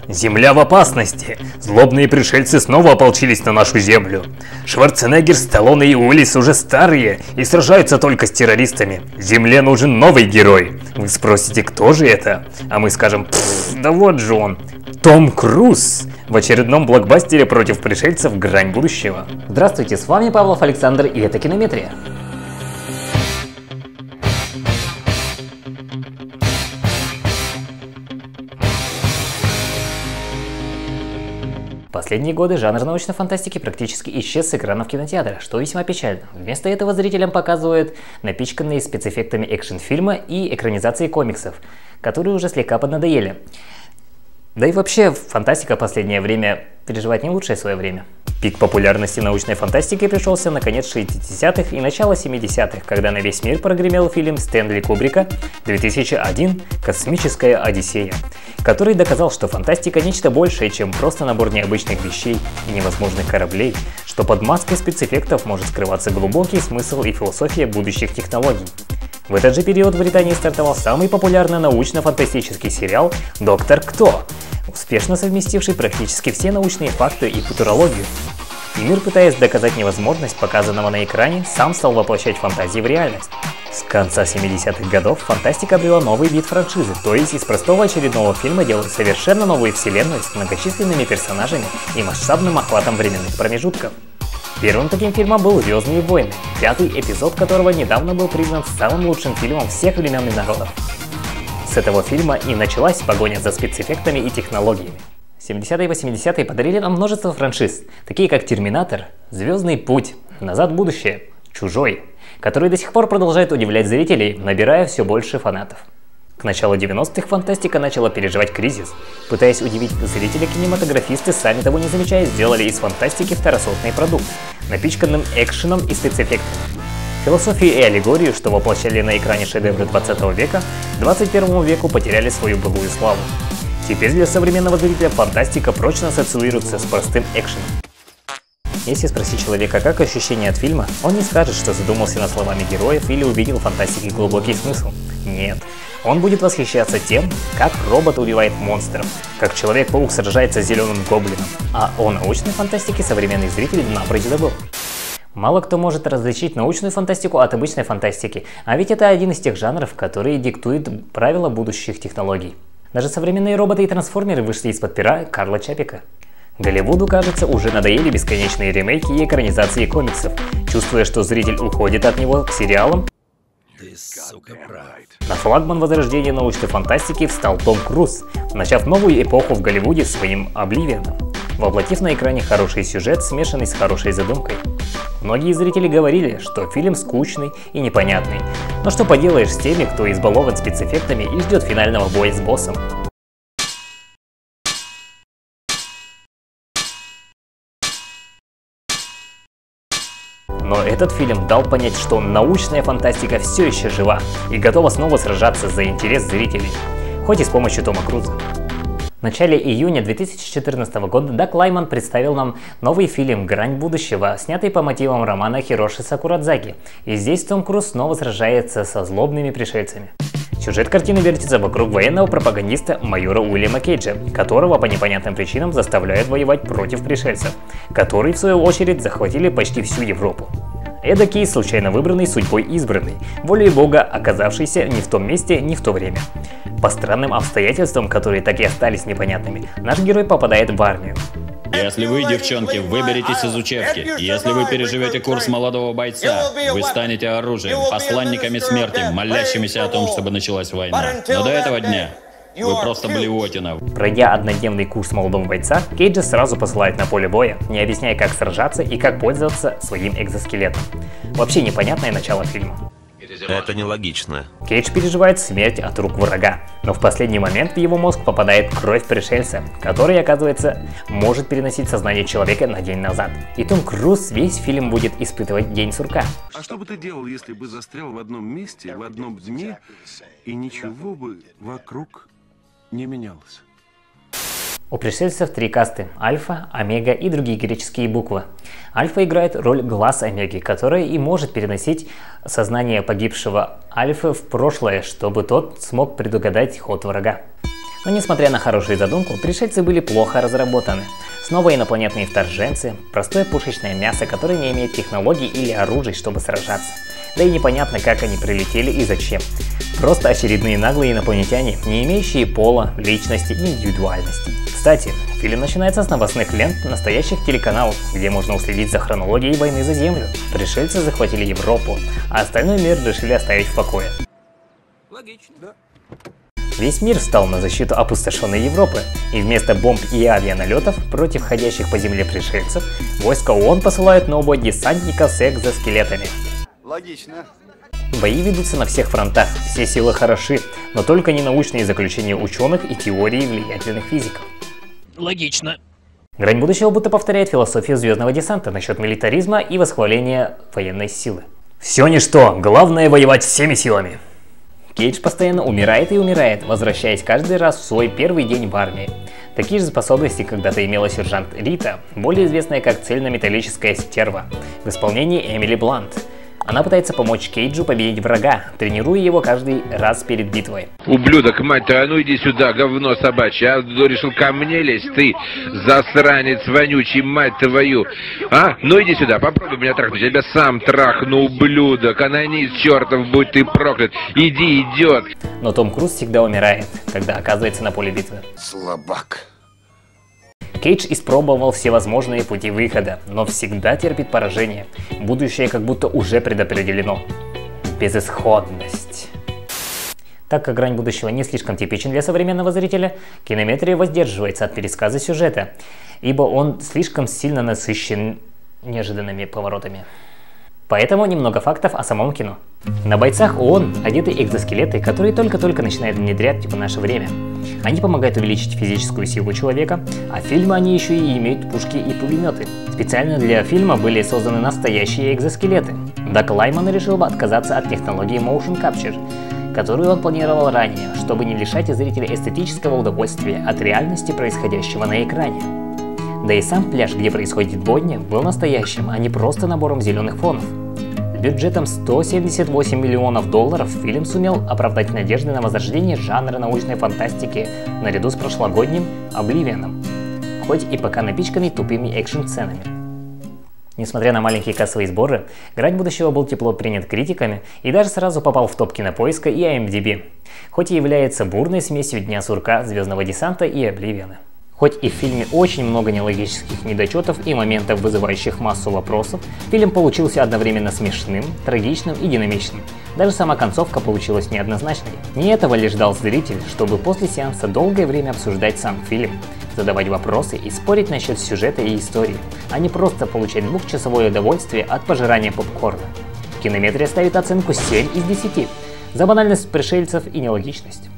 Земля в опасности. Злобные пришельцы снова ополчились на нашу землю. Шварценеггер, Сталлоне и Уиллис уже старые и сражаются только с террористами. Земле нужен новый герой. Вы спросите, кто же это? А мы скажем, да вот же он. Том Круз в очередном блокбастере против пришельцев «Грань будущего». Здравствуйте, с вами Павлов Александр, и это Кинометрия. В последние годы жанр научной фантастики практически исчез с экранов кинотеатра, что весьма печально. Вместо этого зрителям показывают напичканные спецэффектами экшн-фильма и экранизации комиксов, которые уже слегка поднадоели. Да и вообще, фантастика в последнее время переживает не лучшее свое время. Пик популярности научной фантастики пришелся на конец 60-х и начало 70-х, когда на весь мир прогремел фильм Стэнли Кубрика 2001 «Космическая Одиссея», который доказал, что фантастика нечто большее, чем просто набор необычных вещей и невозможных кораблей, что под маской спецэффектов может скрываться глубокий смысл и философия будущих технологий. В этот же период в Британии стартовал самый популярный научно-фантастический сериал «Доктор Кто», успешно совместивший практически все научные факты и футурологию. И мир, пытаясь доказать невозможность показанного на экране, сам стал воплощать фантазии в реальность. С конца 70-х годов фантастика обрела новый вид франшизы, то есть из простого очередного фильма делают совершенно новую вселенную с многочисленными персонажами и масштабным охватом временных промежутков. Первым таким фильмом был «Звездные войны», пятый эпизод которого недавно был признан самым лучшим фильмом всех времен и народов. С этого фильма и началась погоня за спецэффектами и технологиями. 70-е и 80-е подарили нам множество франшиз, такие как «Терминатор», «Звездный путь», «Назад в будущее», «Чужой», которые до сих пор продолжают удивлять зрителей, набирая все больше фанатов. К началу 90-х фантастика начала переживать кризис. Пытаясь удивить зрителей, кинематографисты, сами того не замечая, сделали из фантастики второсортный продукт, напичканным экшеном и спецэффектами. Философию и аллегорию, что воплощали на экране шедевры 20 века, 21 веку потеряли свою былую славу. Теперь для современного зрителя фантастика прочно ассоциируется с простым экшеном. Если спросить человека, как ощущение от фильма, он не скажет, что задумался над словами героев или увидел в фантастике глубокий смысл. Нет. Он будет восхищаться тем, как робот убивает монстров, как Человек-паук сражается с зеленым гоблином, а о научной фантастике современный зритель напрочь забыл. Мало кто может различить научную фантастику от обычной фантастики, а ведь это один из тех жанров, которые диктуют правила будущих технологий. Даже современные роботы и трансформеры вышли из-под пера Карла Чапека. Голливуду, кажется, уже надоели бесконечные ремейки и экранизации комиксов. Чувствуя, что зритель уходит от него к сериалам, на флагман возрождения научной фантастики встал Том Круз, начав новую эпоху в Голливуде своим «Обливионом», воплотив на экране хороший сюжет, смешанный с хорошей задумкой. Многие зрители говорили, что фильм скучный и непонятный, но что поделаешь с теми, кто избалован спецэффектами и ждет финального боя с боссом. Но этот фильм дал понять, что научная фантастика все еще жива и готова снова сражаться за интерес зрителей, хоть и с помощью Тома Круза. В начале июня 2014 года Даг Лайман представил нам новый фильм «Грань будущего», снятый по мотивам романа Хироши Сакурадзаки, и здесь Том Круз снова сражается со злобными пришельцами. Сюжет картины вертится вокруг военного пропагандиста майора Уильяма Кейджа, которого по непонятным причинам заставляют воевать против пришельцев, которые в свою очередь захватили почти всю Европу. Эдакий случайно выбранный судьбой избранный, волей Бога оказавшийся не в том месте, не в то время. По странным обстоятельствам, которые так и остались непонятными, наш герой попадает в армию. Если вы, девчонки, выберетесь из учебки, если вы переживете курс молодого бойца, вы станете оружием, посланниками смерти, молящимися о том, чтобы началась война. Но до этого дня вы просто блевотина. Пройдя однодневный курс молодого бойца, Кейджа сразу посылают на поле боя, не объясняя, как сражаться и как пользоваться своим экзоскелетом. Вообще непонятное начало фильма. Это нелогично. Кейдж переживает смерть от рук врага, но в последний момент в его мозг попадает кровь пришельца, который, оказывается, может переносить сознание человека на день назад. И Том Круз весь фильм будет испытывать день сурка. А что бы ты делал, если бы застрял в одном месте, в одном дне, и ничего бы вокруг не менялось? У пришельцев 3 касты – Альфа, Омега и другие греческие буквы. Альфа играет роль глаз Омеги, которая и может переносить сознание погибшего Альфы в прошлое, чтобы тот смог предугадать ход врага. Но несмотря на хорошую задумку, пришельцы были плохо разработаны. Снова инопланетные вторженцы, простое пушечное мясо, которое не имеет технологий или оружий, чтобы сражаться. Да и непонятно, как они прилетели и зачем. Просто очередные наглые инопланетяне, не имеющие пола, личности и индивидуальности. Кстати, фильм начинается с новостных лент настоящих телеканалов, где можно уследить за хронологией войны за Землю. Пришельцы захватили Европу, а остальной мир решили оставить в покое. Логично, да? Весь мир встал на защиту опустошенной Европы, и вместо бомб и авианалетов против ходящих по земле пришельцев, войска ООН посылают нового десантника с экзоскелетами. Логично. Бои ведутся на всех фронтах, все силы хороши, но только не научные заключения ученых и теории влиятельных физиков. Логично. Грань будущего будто повторяет философию звездного десанта насчет милитаризма и восхваления военной силы. Все ничто, главное воевать всеми силами. Кейдж постоянно умирает и умирает, возвращаясь каждый раз в свой первый день в армии. Такие же способности когда-то имела сержант Рита, более известная как цельнометаллическая стерва, в исполнении Эмили Блант. Она пытается помочь Кейджу победить врага, тренируя его каждый раз перед битвой. Ублюдок, мать твою, а ну иди сюда, говно собачье, а решил ко мне лезть, ты засранец вонючий, мать твою. А? Ну иди сюда, попробуй меня трахнуть, я тебя сам трахну, ублюдок, анонист чертов, будь ты проклят, иди, идиот. Но Том Круз всегда умирает, когда оказывается на поле битвы. Слабак. Кейдж испробовал всевозможные пути выхода, но всегда терпит поражение. Будущее как будто уже предопределено. Безысходность. Так как Грань будущего не слишком типичен для современного зрителя, Кинометрия воздерживается от пересказа сюжета, ибо он слишком сильно насыщен неожиданными поворотами. Поэтому немного фактов о самом кино. На бойцах ООН одеты экзоскелеты, которые только-только начинают внедрять в наше время. Они помогают увеличить физическую силу человека, а в фильме они еще и имеют пушки и пулеметы. Специально для фильма были созданы настоящие экзоскелеты. Даг Лайман решил бы отказаться от технологии Motion Capture, которую он планировал ранее, чтобы не лишать зрителя эстетического удовольствия от реальности происходящего на экране. Да и сам пляж, где происходит бойня, был настоящим, а не просто набором зеленых фонов. С бюджетом $178 миллионов фильм сумел оправдать надежды на возрождение жанра научной фантастики наряду с прошлогодним «Обливионом», хоть и пока напичканный тупыми экшн-сценами. Несмотря на маленькие кассовые сборы, «Грань будущего» был тепло принят критиками и даже сразу попал в топ Кинопоиска и IMDb, хоть и является бурной смесью Дня сурка, Звездного десанта и Обливиона. Хоть и в фильме очень много нелогических недочетов и моментов, вызывающих массу вопросов, фильм получился одновременно смешным, трагичным и динамичным. Даже сама концовка получилась неоднозначной. Не этого ли ждал зритель, чтобы после сеанса долгое время обсуждать сам фильм, задавать вопросы и спорить насчет сюжета и истории, а не просто получать двухчасовое удовольствие от пожирания попкорна. Кинометрия ставит оценку 7 из 10 за банальность пришельцев и нелогичность.